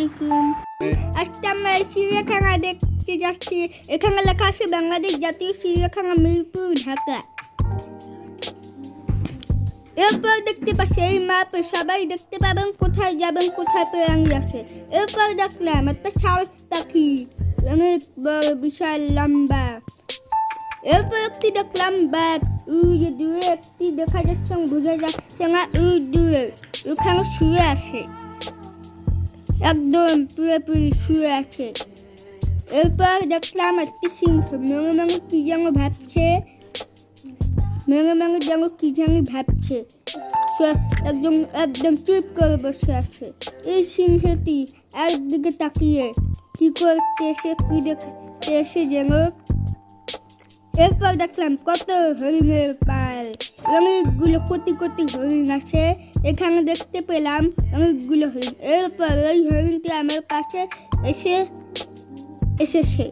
আলাইকুম। আজকে আমরা চিড়িয়াখানা দেখতে যাচ্ছি। এখানে লেখা আছে বাংলাদেশ জাতীয় চিড়িয়াখানা মিরপুর, ঢাকা। এরপর দেখতে পাচ্ছি এই ম্যাপে সবাই দেখতে পাবেন কোথায় যাবেন, কোথায় প্রাণী আছে। এরপর দেখলাম একটা সাউথ পাখি, অনেক বড়, বিশাল লম্বা। এরপর একটি দেখলাম বাঘ, যে দূরে একটি দেখা যাচ্ছে, বোঝা যাচ্ছে না দূরে, ওখানে শুয়ে আছে, একদম পুরোপুরি শুয়ে আছে। এরপর দেখলাম একটি সিংহ, মেঘে মেঘে কি যেন ভাবছে, মেঘে মেঘে যেন কি জানি ভাবছে, একদম একদম চুপ করে বসে আছে। এই সিংহটি একদিকে তাকিয়ে কি করতে এসে, কি দেখতে এসে যেন। এরপর দেখলাম কত হরিণের পাল, অনেকগুলো কোটি কোটি হরিণ আছে এখানে, দেখতে পেলাম অনেকগুলো হরিণ। এরপর ওই হরিণটি আমার কাছে এসেছে।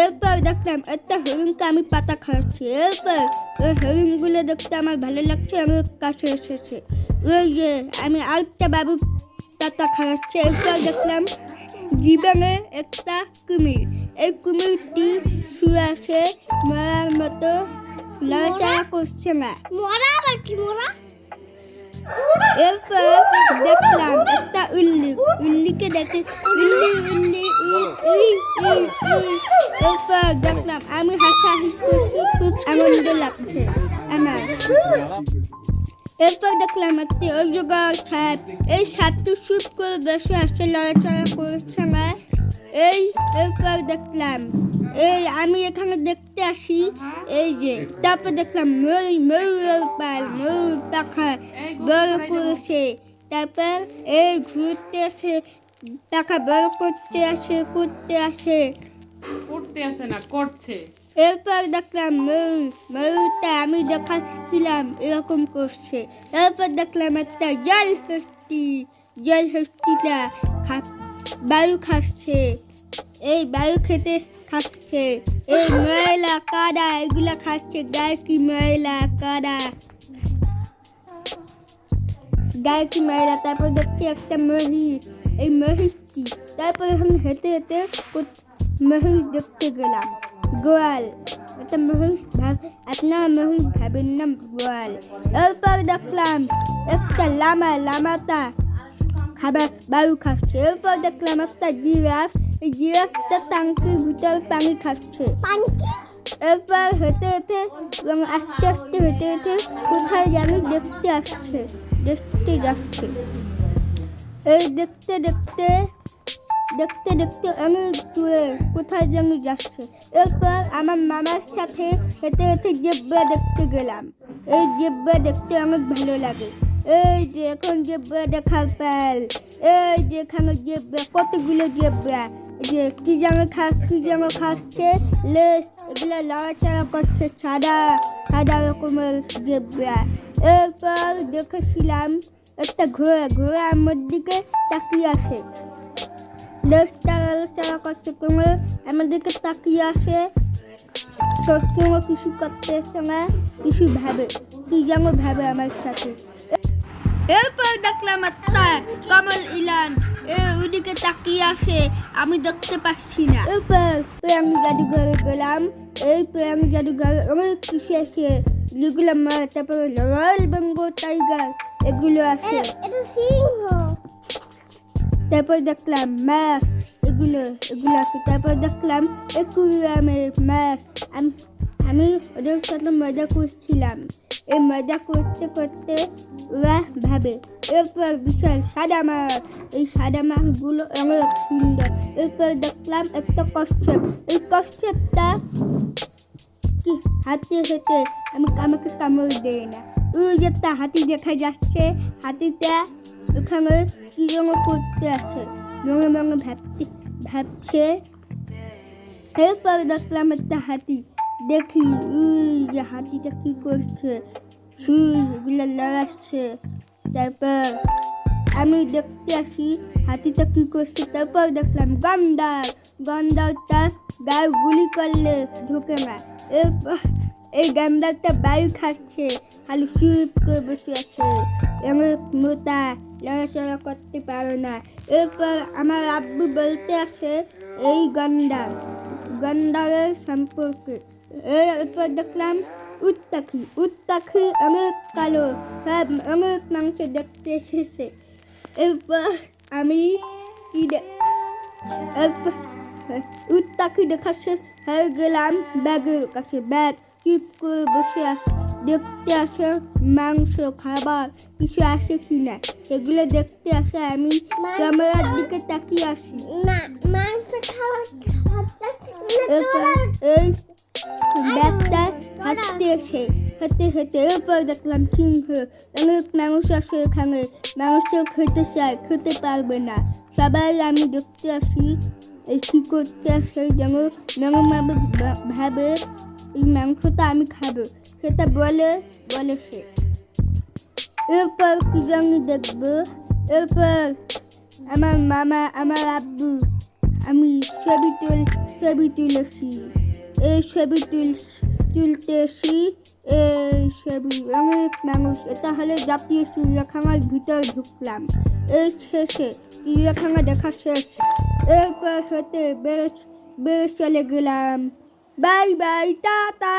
এরপর দেখলাম একটা হরিণকে আমি পাতা খাওয়াচ্ছি। এরপর ওই হরিণগুলো দেখতে আমার ভালো লাগছে, আমার কাছে এসেছে। ওই যে আমি আরেকটা বাবু পাতা খাওয়াচ্ছি। এরপর দেখলাম জীবনে একটা কুমির, এই কুমিরটি শুয়ে আছে, মরার মতো, লড়াচড়া করছে না। এরপর দেখলাম একটা উল্লিকে দেখে, এরপর দেখলাম আমি হাসাহাসি করছি, খুব আনন্দ লাগছে আমার। এরপর দেখলাম একটি অজগর সাপ, এই সাপটি চুপ করে বসে আছে, লড়াচড়া করছে না। এরপর দেখলাম আমি এখানে দেখতে আসি, এই যে তারপর দেখলাম ময়ূর পাখা বড় করেছে, তারপর ঘুরতে আসে, পাখা বড় করতে আসে, করছে। এরপর দেখলাম ময়ূরটা আমি দেখাচ্ছিলাম এরকম করছে। এরপর দেখলাম একটা জলহস্তিটা বায়ু খাচ্ছে, এই বায়ু খেতে খাচ্ছে, এই ময়লা কাদা এগুলা খাচ্ছে, গায়ে কি ময়লা কাদা, গায়ে কি ময়লা। তারপর দেখছি একটা মহিষ, এই মহিষটি, তারপর আমি হেঁটে হেঁটে মহিষ দেখতে গেলাম, গোয়াল, একটা মহিষ আপনার মহিষ ভাবেন না, গোয়াল। এরপর দেখলাম একটা লামাটা খাবার বায়ু খাচ্ছে। এরপর দেখলাম একটা জিরাফ, এই জিরাফটা ট্যাঙ্কির ভিতর পানি খাচ্ছে। এরপর হেঁটে হেঁটে আস্তে আস্তে হেঁটে হেঁটে কোথায় জানি দেখতে যাচ্ছে। এই দেখতে দেখতে অনেক দূরে কোথায় যেন যাচ্ছে। এরপর আমার মামার সাথে হেঁটে হেঁটে জেব্রা দেখতে গেলাম। এই জেব্রা দেখতে অনেক ভালো লাগে। এই যে এখন জেব্রা দেখার পাল, এই যে এখানে জেব্রা, কতগুলো জেব্রা, যে কি যেন খাচ্ছে, লেজ এগুলো লড়াচড়া করছে, সাদা রকমের জেব্রা। এরপর দেখেছিলাম একটা ঘোড়া আমার দিকে তাকিয়ে আসে, লড়াচড়া করছে, আমার দিকে তাকিয়ে আসে, কোনো কিছু করতে এসে না, কিছু ভাবে, কি যেন ভাবে আমার সাথে। এরপর দেখলাম একটা কমল ইলান, ওদিকে তাকিয়ে আসে, আমি দেখতে পাচ্ছি না। এরপর আমি জাদুঘরে গেলাম, আমি জাদুঘরে অনেক কিছু আছে, যেগুলো তারপরে রয়্যাল বেঙ্গল টাইগার এগুলো আছে, তারপর দেখলাম মাছ, এগুলো আছে। তারপর দেখলাম অ্যাকুয়ারিয়ামের মাছ, আমি ওদের সাথে মজা করছিলাম। এই মজা করতে করতে ওরা ভাবে। এরপর বিশাল সাদা মাছ, এই সাদা মাছগুলো অনেক সুন্দর। এরপর দেখলাম একটা কচ্ছপ, এই কচ্ছপটা কি হাতে হেঁটে আমাকে কামড় দেয় না। ওই যে একটা হাতি দেখা যাচ্ছে, হাতিটা ওখানে কি যেন করতে আছে, মনে ভাবছে। এরপর দেখলাম একটা হাতি, দেখি যে হাতিটা কি করছে, এগুলো লড়াচ্ছে। তারপর আমি দেখতে আসি হাতিটা কি করছে। তারপর দেখলাম গন্ডারটা গায়ে গুলি করলে ঢোকে না। এরপর এই গন্ডারটা বায়ু খাচ্ছে, খালি চুপ করে বসে আছে। অনেক মোটা, লড়াচড়া করতে পারে না। এরপর আমার আব্বু বলতে আসে এই গন্ডারের সম্পর্কে। এরপর দেখলাম উট পাখি অনেক কালো, সব অনেক মাংস দেখতে এসেছে। এরপর আমি কি এরপর উট পাখি দেখা শেষ হয়ে গেলাম ব্যাগের কাছে। ব্যাগ চুপ করে বসে দেখতে আসে মাংস খাবার কিছু আসে কিনা, এগুলো দেখতে আসে। আমি ক্যামেরার দিকে তাকিয়ে আসি। এরপর এই ব্যাগটা হাঁটতে এরপর দেখলাম সিংহ। অনেক মানুষ আসে এখানে, মাংস খেতে চায়, খেতে পারবে না সবাই। আমি দেখতে আসি কি করতে আসে, যেন ভাবে এই মাংসটা আমি খাবো, সেটা বলে সে। এরপর কি জানি দেখবো। এরপর আমার মামা, আমার আব্বু, আমি ছবি তুলেছি। এই ছবি তুলতেছি। এই ছবি অনেক মানুষ। এটা হলে জাতীয় চিড়িয়াখানার ভিতর ঢুকলাম। এই শেষে চিড়িয়াখানা দেখা শেষ। এরপর হতে বেশ চলে গেলাম। Bye bye, tata.